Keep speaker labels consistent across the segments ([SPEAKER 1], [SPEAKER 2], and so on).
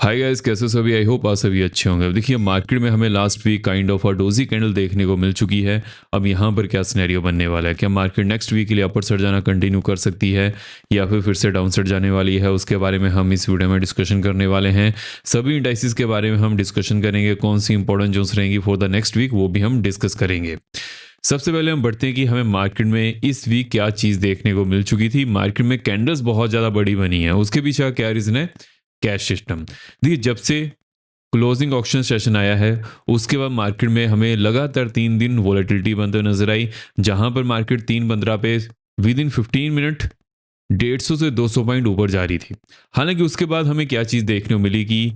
[SPEAKER 1] Hi guys, कैसे सभी? I hope आप सभी अच्छे होंगे। अब देखिए, मार्केट में हमें last week kind of a doji candle देखने को मिल चुकी है। अब यहाँ पर क्या सिनेरियो बनने वाला है? क्या मार्केट नेक्स्ट वीक के लिए अपर साइड जाना कंटिन्यू कर सकती है या फिर से डाउन साइड जाने वाली है? उसके बारे में हम इस वीडियो में डिस्कशन करने वाले हैं। सभी इंडाइसिस के बारे में हम डिस्कशन करेंगे। कौन सी इंपॉर्टेंट जोन्स रहेंगी फॉर द नेक्स्ट वीक, वो भी हम डिस्कस करेंगे। सबसे पहले हम बढ़ते हैं कि हमें मार्केट में इस वीक क्या चीज़ देखने को मिल चुकी थी। मार्केट में कैंडल्स बहुत ज़्यादा बड़ी बनी है, उसके पीछे का क्या रीज़न है? Cash system. देखिए, जब से क्लोजिंग ऑक्शन सेशन आया है उसके बाद मार्केट में हमें लगातार 3 दिन वॉलेटिलिटी बनते नजर आई, जहां पर मार्केट 3:15 पे विद इन 15 मिनट 150 से 200 पॉइंट ऊपर जा रही थी। हालांकि उसके बाद हमें क्या चीज़ देखने को मिली कि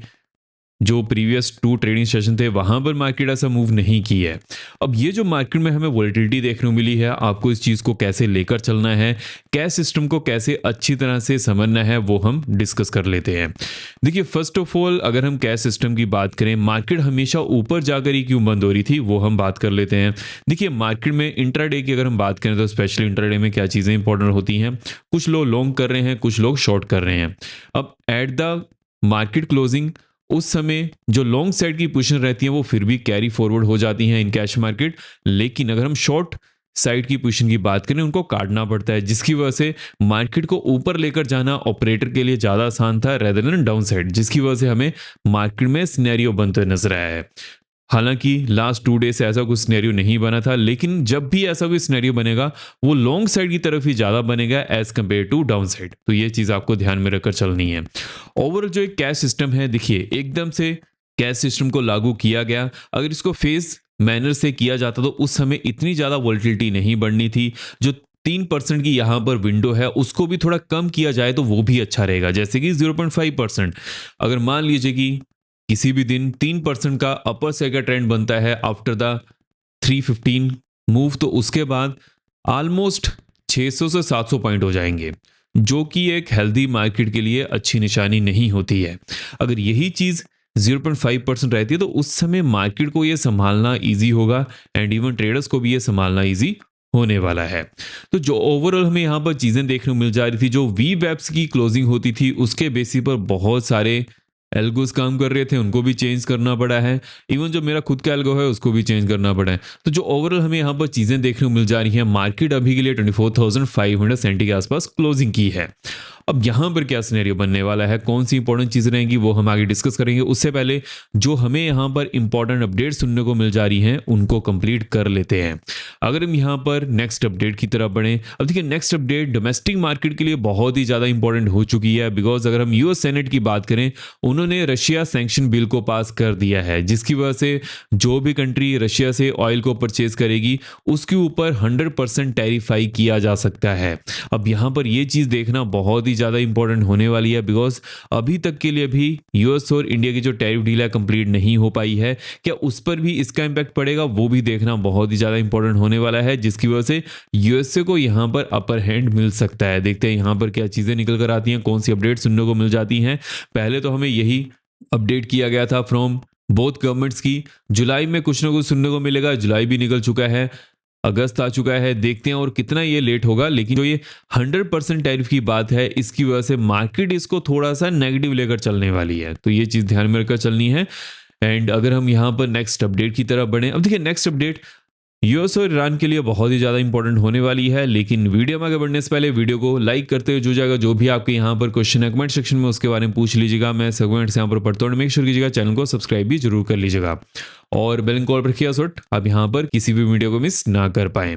[SPEAKER 1] जो प्रीवियस 2 ट्रेडिंग सेशन थे वहां पर मार्केट ऐसा मूव नहीं की है। अब ये जो मार्केट में हमें वोलेटिलिटी देखने को मिली है, आपको इस चीज़ को कैसे लेकर चलना है, कैश सिस्टम को कैसे अच्छी तरह से समझना है, वो हम डिस्कस कर लेते हैं। देखिए, फर्स्ट ऑफ ऑल अगर हम कैश सिस्टम की बात करें, मार्केट हमेशा ऊपर जाकर ही क्यों बंद हो रही थी वो हम बात कर लेते हैं। देखिए, मार्केट में इंट्राडे की अगर हम बात करें तो स्पेशली इंट्राडे में क्या चीज़ें इंपॉर्टेंट होती हैं। कुछ लोग लॉन्ग कर रहे हैं, कुछ लोग शॉर्ट कर रहे हैं। अब एट द मार्केट क्लोजिंग उस समय जो लॉन्ग साइड की पोजीशन रहती है वो फिर भी कैरी फॉरवर्ड हो जाती हैं इन कैश मार्केट। लेकिन अगर हम शॉर्ट साइड की पोजीशन की बात करें, उनको काटना पड़ता है, जिसकी वजह से मार्केट को ऊपर लेकर जाना ऑपरेटर के लिए ज़्यादा आसान था रेदर देन डाउन साइड, जिसकी वजह से हमें मार्केट में सिनेरियो बनते नजर आया है। हालांकि लास्ट 2 डे से ऐसा कुछ सिनेरियो नहीं बना था, लेकिन जब भी ऐसा कोई सिनेरियो बनेगा वो लॉन्ग साइड की तरफ ही ज़्यादा बनेगा as compare to down side. तो ये चीज़ आपको ध्यान में रखकर चलनी है। ओवरऑल जो एक कैश सिस्टम है, देखिए एकदम से कैश सिस्टम को लागू किया गया। अगर इसको फेज मैनर से किया जाता तो उस समय इतनी ज़्यादा वोलेटिलिटी नहीं बढ़नी थी। जो 3% की यहाँ पर विंडो है उसको भी थोड़ा कम किया जाए तो वो भी अच्छा रहेगा, जैसे कि 0.5%। अगर मान लीजिए कि किसी भी दिन 3% का अपर साइड का ट्रेंड बनता है आफ्टर द 315 मूव, तो उसके बाद ऑलमोस्ट 600 से 700 पॉइंट हो जाएंगे, जो कि एक हेल्दी मार्केट के लिए अच्छी निशानी नहीं होती है। अगर यही चीज़ 0.5% रहती है तो उस समय मार्केट को ये संभालना इजी होगा एंड इवन ट्रेडर्स को भी ये संभालना इजी होने वाला है। तो जो ओवरऑल हमें यहाँ पर चीज़ें देखने को मिल जा रही थी, जो वी वेब्स की क्लोजिंग होती थी उसके बेसिस पर बहुत सारे एल्गोस काम कर रहे थे, उनको भी चेंज करना पड़ा है। इवन जो मेरा खुद का एल्गो है उसको भी चेंज करना पड़ा है। तो जो ओवरऑल हमें यहाँ पर चीज़ें देखने को मिल जा रही हैं, मार्केट अभी के लिए 24,570 के आसपास क्लोजिंग की है। अब यहाँ पर क्या सिनेरियो बनने वाला है, कौन सी इंपॉर्टेंट चीज़ें रहेंगी वो हम आगे डिस्कस करेंगे। उससे पहले जो हमें यहाँ पर इंपॉर्टेंट अपडेट सुनने को मिल जा रही हैं उनको कंप्लीट कर लेते हैं। अगर हम यहाँ पर नेक्स्ट अपडेट की तरफ बढ़ें, अब देखिए नेक्स्ट अपडेट डोमेस्टिक मार्केट के लिए बहुत ही ज़्यादा इंपॉर्टेंट हो चुकी है। बिकॉज अगर हम यूएस सेनेट की बात करें, उन्होंने रशिया सैंक्शन बिल को पास कर दिया है, जिसकी वजह से जो भी कंट्री रशिया से ऑयल को परचेज करेगी उसके ऊपर 100% टैरिफाई किया जा सकता है। अब यहाँ पर ये चीज़ देखना बहुत ही ज़्यादा इंपॉर्टेंट होने वाली है, बिकॉज अभी तक के लिए भी यूएस और इंडिया की जो टैरिफ डील है कंप्लीट नहीं हो पाई है। क्या उस पर भी इसका इंपैक्ट पड़ेगा, वो भी देखना बहुत ही ज़्यादा इंपॉर्टेंट होने वाला है, जिसकी वजह से यूएसए को यहाँ पर अपर हैंड मिल सकता है। देखते हैं यहाँ पर क्या चीज़ें निकल कर आती हैं, कौन सी अपडेट सुनने को मिल जाती हैं। पहले तो हमें यही अपडेट किया गया था फ्रॉम बोथ गवर्नमेंट्स की जुलाई में कुछ ना कुछ सुनने को मिलेगा। जुलाई भी निकल चुका है, अगस्त आ चुका है, देखते हैं और कितना ये लेट होगा। लेकिन जो ये 100% टैरिफ की बात है, इसकी वजह से मार्केट इसको थोड़ा सा नेगेटिव लेकर चलने वाली है, तो ये चीज़ ध्यान में रखकर चलनी है। एंड अगर हम यहाँ पर नेक्स्ट अपडेट की तरफ बढ़ें, अब देखिए नेक्स्ट अपडेट यूएस और ईरान के लिए बहुत ही ज़्यादा इंपॉर्टेंट होने वाली है। लेकिन वीडियो में आगे बढ़ने से पहले वीडियो को लाइक करते हुए जो जाएगा, जो भी आपके यहाँ पर क्वेश्चन है कमेंट सेक्शन में उसके बारे में पूछ लीजिएगा। मैं सेगमेंट्स यहाँ पर पढ़ता हूँ, मेक श्योर कीजिएगा चैनल को सब्सक्राइब भी जरूर कर लीजिएगा और बेल कॉल पर रखिएगा सॉट आप यहाँ पर किसी भी वीडियो को मिस ना कर पाएं।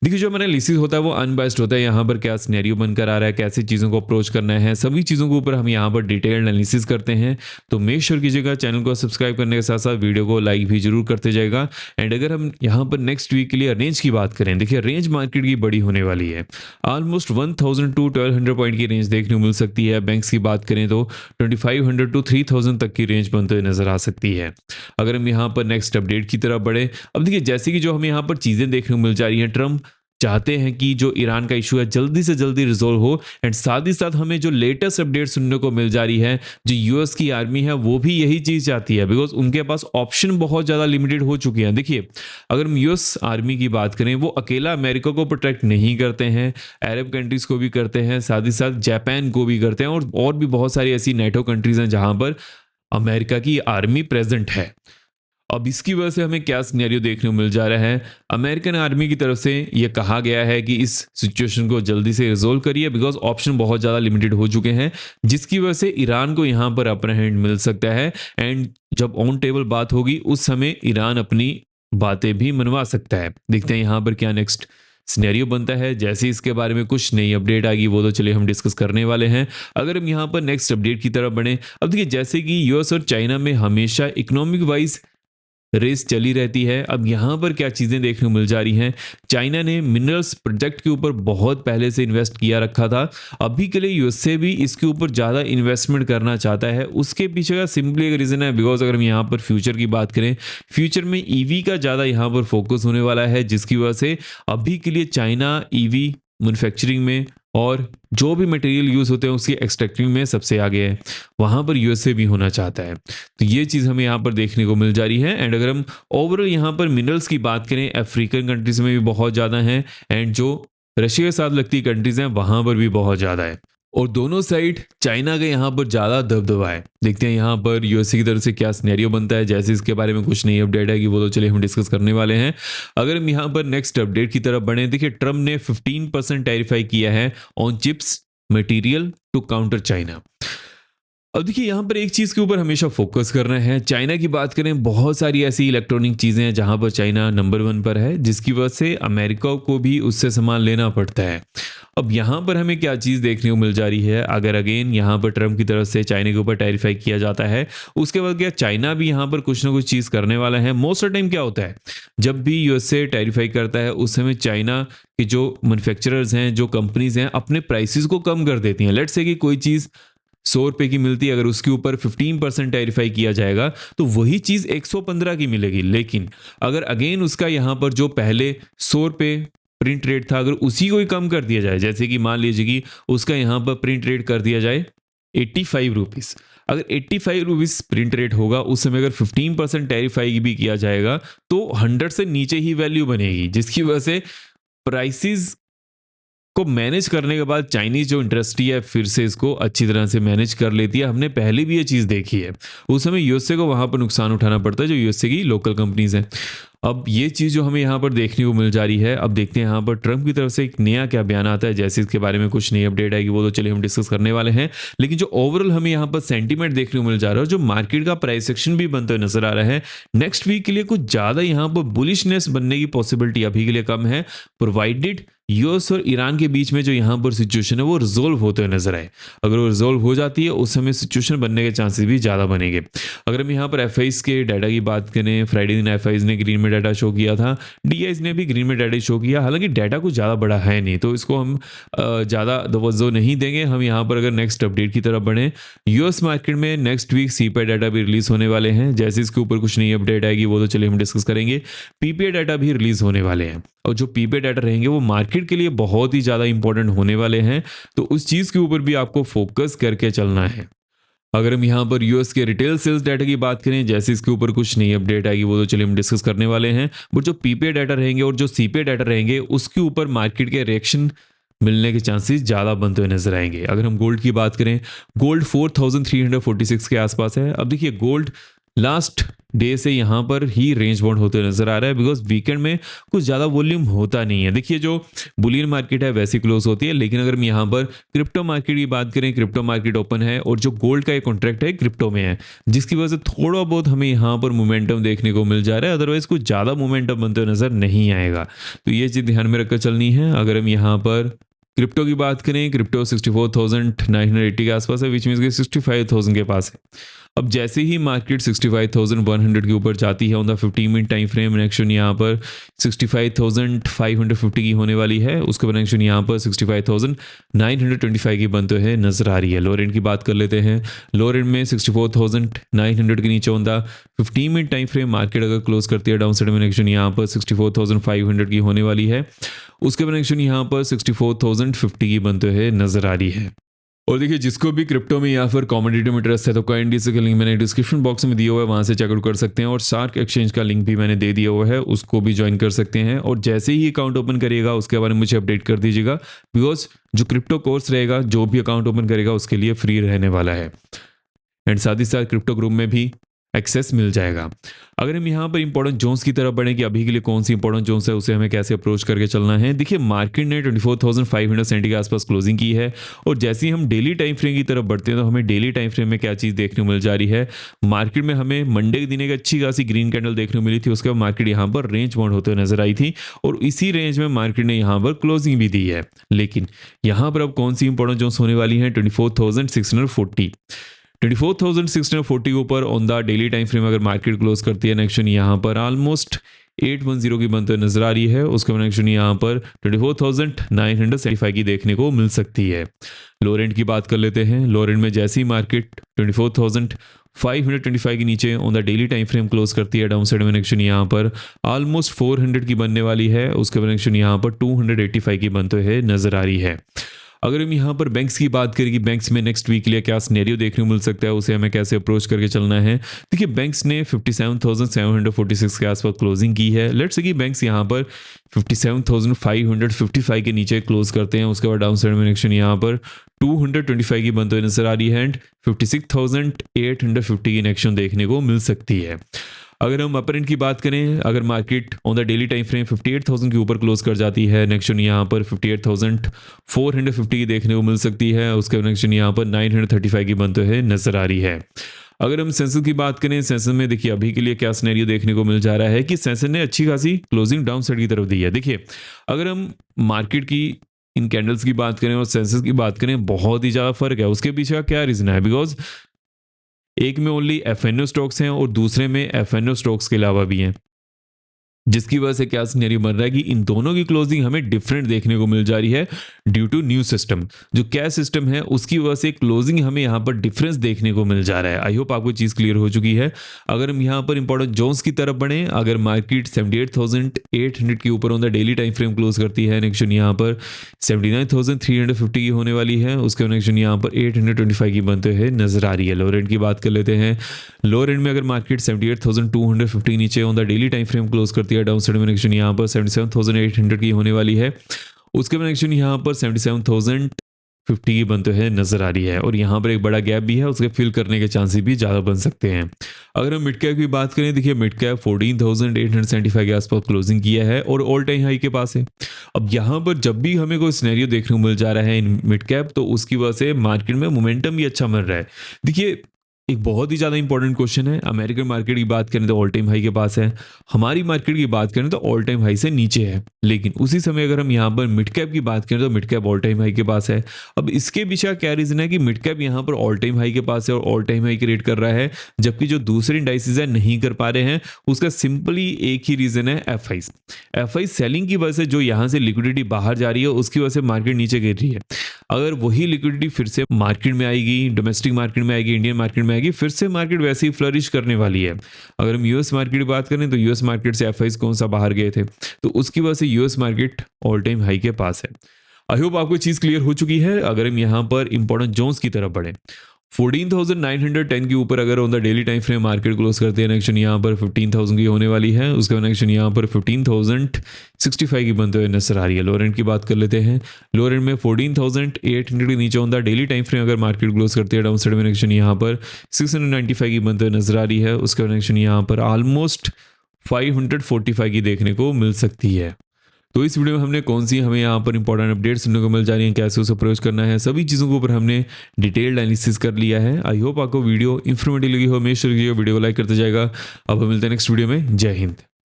[SPEAKER 1] देखिए, जो हमारा एनालिसिस होता है वो अनबायस्ड होता है। यहाँ पर क्या सिनेरियो बनकर आ रहा है, कैसे चीज़ों को अप्रोच करना है, सभी चीज़ों के ऊपर हम यहाँ पर डिटेल्ड एनालिसिस करते हैं। तो मेक श्योर कीजिएगा चैनल को सब्सक्राइब करने के साथ साथ वीडियो को लाइक भी जरूर करते जाएगा। एंड अगर हम यहाँ पर नेक्स्ट वीक के लिए रेंज की बात करें, देखिए रेंज मार्केट की बड़ी होने वाली है। ऑलमोस्ट 1000 टू 1200 पॉइंट की रेंज देखने को मिल सकती है। बैंक्स की बात करें तो 2500 टू 3000 तक की रेंज बनते हुए नजर आ सकती है। अगर हम यहाँ पर नेक्स्ट अपडेट की तरफ बढ़े, अब देखिए जैसे कि जो हमें यहाँ पर चीज़ें देखने को मिल जा रही हैं, ट्रम्प चाहते हैं कि जो ईरान का इशू है जल्दी से जल्दी रिजोल्व हो। एंड साथ ही साथ हमें जो लेटेस्ट अपडेट सुनने को मिल जा रही है, जो यूएस की आर्मी है वो भी यही चीज़ चाहती है, बिकॉज उनके पास ऑप्शन बहुत ज़्यादा लिमिटेड हो चुकी हैं। देखिए, अगर हम यूएस आर्मी की बात करें, वो अकेला अमेरिका को प्रोटेक्ट नहीं करते हैं, अरब कंट्रीज को भी करते हैं, साथ ही साथ जापान को भी करते हैं और भी बहुत सारी ऐसी नेटो कंट्रीज हैं जहाँ पर अमेरिका की आर्मी प्रेजेंट है। अब इसकी वजह से हमें क्या सिनेरियो देखने को मिल जा रहा है, अमेरिकन आर्मी की तरफ से ये कहा गया है कि इस सिचुएशन को जल्दी से रिजोल्व करिए बिकॉज ऑप्शन बहुत ज़्यादा लिमिटेड हो चुके हैं, जिसकी वजह से ईरान को यहाँ पर अपर हैंड मिल सकता है। एंड जब ऑन टेबल बात होगी उस समय ईरान अपनी बातें भी मनवा सकता है। देखते हैं यहाँ पर क्या नेक्स्ट सिनेरियो बनता है। जैसे इसके बारे में कुछ नई अपडेट आएगी वो तो चलिए हम डिस्कस करने वाले हैं। अगर हम यहाँ पर नेक्स्ट अपडेट की तरफ बढ़े, अब देखिए जैसे कि यूएस और चाइना में हमेशा इकोनॉमिक वाइज रेस चली रहती है। अब यहाँ पर क्या चीज़ें देखने को मिल जा रही हैं, चाइना ने मिनरल्स प्रोजेक्ट के ऊपर बहुत पहले से इन्वेस्ट किया रखा था। अभी के लिए यूएसए भी इसके ऊपर ज़्यादा इन्वेस्टमेंट करना चाहता है। उसके पीछे का सिंपली एक रीज़न है बिकॉज अगर हम यहाँ पर फ्यूचर की बात करें, फ्यूचर में ईवी का ज़्यादा यहाँ पर फोकस होने वाला है, जिसकी वजह से अभी के लिए चाइना ईवी मैन्युफैक्चरिंग में और जो भी मटेरियल यूज़ होते हैं उसकी एक्सट्रैक्टिंग में सबसे आगे है। वहाँ पर यूएसए भी होना चाहता है, तो ये चीज़ हमें यहाँ पर देखने को मिल जा रही है। एंड अगर हम ओवरऑल यहाँ पर मिनरल्स की बात करें, अफ्रीकन कंट्रीज में भी बहुत ज़्यादा हैं एंड जो रशिया के साथ लगती कंट्रीज हैं वहाँ पर भी बहुत ज़्यादा है। और दोनों साइड चाइना का यहाँ पर ज़्यादा दबदबा है। देखते हैं यहाँ पर यूएसए की तरफ से क्या सिनेरियो बनता है। जैसे इसके बारे में कुछ नई अपडेट है कि वो तो चलिए हम डिस्कस करने वाले हैं। अगर हम यहाँ पर नेक्स्ट अपडेट की तरफ बढ़े, देखिए ट्रम्प ने 15% टैरिफाई किया है on chips material to counter China. अब देखिए यहाँ पर एक चीज़ के ऊपर हमेशा फोकस करना है। चाइना की बात करें, बहुत सारी ऐसी इलेक्ट्रॉनिक चीज़ें हैं जहाँ पर चाइना नंबर 1 पर है, जिसकी वजह से अमेरिका को भी उससे सामान लेना पड़ता है। अब यहाँ पर हमें क्या चीज़ देखने को मिल जा रही है, अगर अगेन यहाँ पर ट्रम्प की तरफ से चाइना के ऊपर टैरिफाई किया जाता है, उसके बाद क्या चाइना भी यहाँ पर कुछ ना कुछ चीज़ करने वाला है। मोस्ट ऑफ टाइम क्या होता है, जब भी यूएसए टैरिफाई करता है उस समय चाइना के जो मैन्युफैक्चरर्स हैं, जो कंपनीज हैं, अपने प्राइसेस को कम कर देती हैं। लेट्स से कि कोई चीज़ 100 रुपये की मिलती है, अगर उसके ऊपर 15% टैरिफाई किया जाएगा तो वही चीज़ 115 की मिलेगी। लेकिन अगर अगेन उसका यहाँ पर जो पहले 100 रुपये प्रिंट रेट था, अगर उसी को ही कम कर दिया जाए, जैसे कि मान लीजिए कि उसका यहाँ पर प्रिंट रेट कर दिया जाए 85 रुपीज़, अगर 85 रुपीज़ प्रिंट रेट होगा, उस समय अगर 15% टैरिफाई भी किया जाएगा तो 100 से नीचे ही वैल्यू बनेगी, जिसकी वजह से प्राइसेस को मैनेज करने के बाद चाइनीज जो इंडस्ट्री है फिर से इसको अच्छी तरह से मैनेज कर लेती है। हमने पहले भी ये चीज़ देखी है, उस समय यूएसए को वहाँ पर नुकसान उठाना पड़ता है जो यूएसए की लोकल कंपनीज हैं। अब ये चीज़ जो हमें यहाँ पर देखने को मिल जा रही है, अब देखते हैं यहाँ पर ट्रम्प की तरफ से एक नया क्या बयान आता है। जैसे इसके बारे में कुछ नई अपडेट आएगी वो तो चलिए हम डिस्कस करने वाले हैं। लेकिन जो ओवरऑल हमें यहाँ पर सेंटीमेंट देखने को मिल जा रहा है, जो मार्केट का प्राइस एक्शन भी बनते हुए नजर आ रहा है, नेक्स्ट वीक के लिए कुछ ज़्यादा यहाँ पर बुलिशनेस बनने की पॉसिबिलिटी अभी के लिए कम है, प्रोवाइडेड यूएस और ईरान के बीच में जो यहाँ पर सिचुएशन है वो रिजोल्व होते हुए नजर आए। अगर वो रिजोल्व हो जाती है उस समय सिचुएशन बनने के चांसेस भी ज़्यादा बनेंगे। अगर हम यहाँ पर एफआईज के डाटा की बात करें, फ्राइडे दिन एफआईज ने ग्रीन में डाटा शो किया था, डीआईज ने भी ग्रीन में डाटा शो किया। हालांकि डाटा कुछ ज़्यादा बड़ा है नहीं, तो इसको हम ज़्यादा तवज्जो नहीं देंगे। हम यहाँ पर अगर नेक्स्ट अपडेट की तरफ बढ़ें, यूएस मार्केट में नेक्स्ट वीक सीपीआई डाटा भी रिलीज होने वाले हैं। जैसे इसके ऊपर कुछ नई अपडेट आएगी वो तो चलिए हम डिस्कस करेंगे। पीपीआई डाटा भी रिलीज होने वाले हैं और जो पीपीआई डाटा रहेंगे वो मार्केट के लिए बहुत ही ज़्यादा इंपॉर्टेंट होने वाले हैं, तो उस चीज़ के ऊपर भी आपको फोकस करके चलना है। अगर हम यहाँ पर यूएस के रिटेल सेल्स डाटा की बात करें, जैसे इसके ऊपर कुछ नई अपडेट आएगी वो तो चलिए हम डिस्कस करने वाले हैं। बट जो पीपीआई डाटा रहेंगे और जो सीपीआई डाटा रहेंगे उसके ऊपर मार्केट के रिएक्शन मिलने के चांसेस ज़्यादा बनते हुए नजर आएंगे। अगर हम गोल्ड की बात करें, गोल्ड 4346 के आसपास है। अब देखिए गोल्ड लास्ट डे से यहाँ पर ही रेंज बाउंड होते नजर आ रहा है बिकॉज वीकेंड में कुछ ज़्यादा वॉल्यूम होता नहीं है। देखिए जो बुलियन मार्केट है वैसी क्लोज होती है, लेकिन अगर हम यहाँ पर क्रिप्टो मार्केट की बात करें, क्रिप्टो मार्केट ओपन है और जो गोल्ड का एक कॉन्ट्रैक्ट है क्रिप्टो में है, जिसकी वजह से थोड़ा बहुत हमें यहाँ पर मोमेंटम देखने को मिल जा रहा है। अदरवाइज कुछ ज़्यादा मोमेंटम बनते हुए नजर नहीं आएगा, तो ये चीज़ ध्यान में रखकर चलनी है। अगर हम यहाँ पर क्रिप्टो की बात करें, क्रिप्टो 64,980 के आसपास है, विच मीन्स कि 65,000 के पास है। अब जैसे ही मार्केट 65,100 के ऊपर जाती है on the 15 minute time frame, action यहाँ पर 65,550 की होने वाली है। उसके बाद एक्शन यहाँ पर 65,925 की बनते हुए नजर आ रही है। लोअर एंड की बात कर लेते हैं, लोअर एंड में 64,900 के नीचे on the 15 minute time frame market अगर क्लोज करती है डाउन साइड में, एक्शन यहाँ पर 64,500 की होने वाली है। उसके बाद एक्शन यहाँ पर 64,050 की बनते हुए नजर आ रही है। और देखिए जिसको भी क्रिप्टो में या फिर कमोडिटी में इंटरेस्ट है तो CoinDesk का लिंक मैंने डिस्क्रिप्शन बॉक्स में दिया हुआ है, वहाँ से चेकआउट कर सकते हैं। और शार्क एक्सचेंज का लिंक भी मैंने दे दिया हुआ है, उसको भी ज्वाइन कर सकते हैं। और जैसे ही अकाउंट ओपन करिएगा उसके बारे में मुझे अपडेट कर दीजिएगा, बिकॉज जो क्रिप्टो कोर्स रहेगा, जो भी अकाउंट ओपन करेगा उसके लिए फ्री रहने वाला है। एंड साथ ही साथ क्रिप्टो ग्रुप में भी एक्सेस मिल जाएगा। अगर हम यहाँ पर इंपॉर्टेंट जोन्स की तरफ बढ़ें कि अभी के लिए कौन सी इंपॉर्टेंट जोन्स है उसे हमें कैसे अप्रोच करके चलना है। देखिए मार्केट ने 24,570 के आसपास क्लोजिंग की है और जैसे ही हम डेली टाइम फ्रेम की तरफ बढ़ते हैं तो हमें डेली टाइम फ्रेम में क्या चीज़ देखने को मिल जा रही है। मार्केट में हमें मंडे के दिन एक अच्छी खासी ग्रीन कैंडल देखने को मिली थी, उसके बाद मार्केट यहाँ पर रेंज बाउंड होते हुए नजर आई थी और इसी रेंज में मार्केट ने यहाँ पर क्लोजिंग भी दी है। लेकिन यहाँ पर अब कौन सी इंपॉर्टेंट जोन्स होने वाली हैं, 24,640 के ऊपर on the daily time frame अगर मार्केट क्लोज करती है नेक्शन यहाँ पर ऑलमोस्ट 810 की बनते हुए नजर आ रही है। उसके बाद नेक्शन यहाँ पर 24,975 की देखने को मिल सकती है। लो रेंज की बात कर लेते हैं। लो रेंज में जैसी मार्केट 24,525 के नीचे on the daily time frame close करती है, डाउन साइड में नेक्शन यहाँ पर ऑलमोस्ट 400 की बनने वाली है। उसके बाद नेक्शन यहाँ पर 285 की बनते हुए नजर आ रही है। अगर हम यहाँ पर बैंक्स की बात करें कि बैंक्स में नेक्स्ट वीक के लिए क्या सिनेरियो देखने को मिल सकता है, उसे हमें कैसे अप्रोच करके चलना है। देखिए बैंक्स ने 57,746 के आसपास क्लोजिंग की है। लेट्स से कि बैंक्स यहाँ पर 57,555 के नीचे क्लोज करते हैं, उसके बाद डाउन साइड में नेक्शन यहाँ पर 225 की बनते हुए नजर आ रही है एंड 56,850 की नेक्शन देखने को मिल सकती है। अगर हम अपर एंड की बात करें, अगर market on the daily time frame 58,000 के ऊपर क्लोज कर जाती है, नेक्शन यहाँ पर 58,450 की देखने को मिल सकती है। उसके नेक्शन यहाँ पर 935 की बनते हुए नजर आ रही है। अगर हम सेंसेक्स की बात करें, सेंसेक्स में देखिए अभी के लिए क्या सिनेरियो देखने को मिल जा रहा है कि सेंसेक्स ने अच्छी खासी क्लोजिंग डाउन साइड की तरफ दी है। देखिए अगर हम मार्केट की इन कैंडल्स की बात करें और सेंसेक्स की बात करें, बहुत ही ज़्यादा फर्क है। उसके पीछे का क्या रीज़न है, बिकॉज एक में ओनली एफएनओ स्टॉक्स हैं और दूसरे में एफएनओ स्टॉक्स के अलावा भी हैं, जिसकी वजह से क्या सिनेरियो बन रहा है कि इन दोनों की क्लोजिंग हमें डिफरेंट देखने को मिल जा रही है ड्यू टू न्यू सिस्टम। जो कैश सिस्टम है उसकी वजह से क्लोजिंग हमें यहाँ पर डिफरेंस देखने को मिल जा रहा है। आई होप आपको चीज़ क्लियर हो चुकी है। अगर हम यहाँ पर इंपॉर्टेंट जोन्स की तरफ बढ़े, अगर मार्केट 78,800 के ऊपर on the daily time frame close करती है, नेक्शन यहाँ पर 79,350 की होने वाली है। उसके नेक्शन यहाँ पर 825 की बनते हुए नजर आ रही है। लो रेंज की बात कर लेते हैं। लो रेंज में अगर मार्केट 78,250 नीचे on the daily time frame close करती है, डाउन साइड में नेक्शन यहाँ पर 77,800 की होने वाली है। उसके बाद नेक्शन यहाँ पर 77,050 की बनते हुए नजर आ रही है और यहाँ पर एक बड़ा गैप भी है, उसके फिल करने के चांसेस भी ज़्यादा बन सकते हैं। अगर हम मिड कैप की बात करें, देखिए मिड कैप 14,875 के आसपास क्लोजिंग किया है और ऑल टाइम हाई के पास है। अब यहाँ पर जब भी हमें कोई सिनेरियो देखने को मिल जा रहा है इन मिड कैप, तो उसकी वजह से मार्केट में मोमेंटम भी अच्छा मिल रहा है। देखिए एक बहुत ही ज़्यादा इंपॉर्टेंट क्वेश्चन है। अमेरिकन मार्केट की बात करें तो ऑल टाइम हाई के पास है, हमारी मार्केट की बात करें तो ऑल टाइम हाई से नीचे है। लेकिन उसी समय अगर हम यहाँ पर मिड कैप की बात करें तो mid cap all time high के पास है। अब इसके पीछे क्या रीजन है कि मिड कैप यहाँ पर ऑल टाइम हाई के पास है और ऑल टाइम हाई की रेट कर रहा है, जबकि जो दूसरे इंडाइसेस है नहीं कर पा रहे हैं। उसका सिंपली एक ही रीजन है, एफ आई सेलिंग की वजह से जो यहाँ से लिक्विडिटी बाहर जा रही है उसकी वजह से मार्केट नीचे गिर रही है। अगर वही लिक्विडिटी फिर से मार्केट में आएगी, डोमेस्टिक मार्केट में आएगी, इंडियन मार्केट में आएगी, फिर से मार्केट वैसे ही फ्लरिश करने वाली है। अगर हम यूएस मार्केट की बात करें तो यूएस मार्केट से एफआईज कौन सा बाहर गए थे, तो उसकी वजह से US market all time high के पास है। आई होप आपको चीज क्लियर हो चुकी है। अगर हम यहाँ पर इंपॉर्टेंट जोन्स की तरफ बढ़े, 14,910 के ऊपर अगर on the daily time frame market close करते हैं, नेक्शन यहाँ पर 15,000 की होने वाली है। उसके बाद नेक्शन यहाँ पर 15,065 की बनते हुए नजर आ रही है। लो रेंज की बात कर लेते हैं। लो रेंज में 14,800 के नीचे on the daily time frame अगर मार्केट क्लोज करते हैं, डाउन साइड में नेक्शन यहाँ पर 695 की बनते हुए नजर आ रही है। उसके बाद नेक्शन यहाँ पर ऑलमोस्ट 545 की देखने को मिल सकती है। तो इस वीडियो में हमने कौन सी हमें यहाँ पर इंपॉर्टेंट अपडेट्स सुनने को मिल जा रही हैं, कैसे उसे अप्रोच करना है, सभी चीज़ों के ऊपर हमने डिटेल्ड एनालिसिस कर लिया है। आई होप आपको वीडियो इन्फॉर्मेटिव लगी हो। मेक श्योर वीडियो को लाइक करते जाएगा। अब हम मिलते हैं नेक्स्ट वीडियो में। जय हिंद।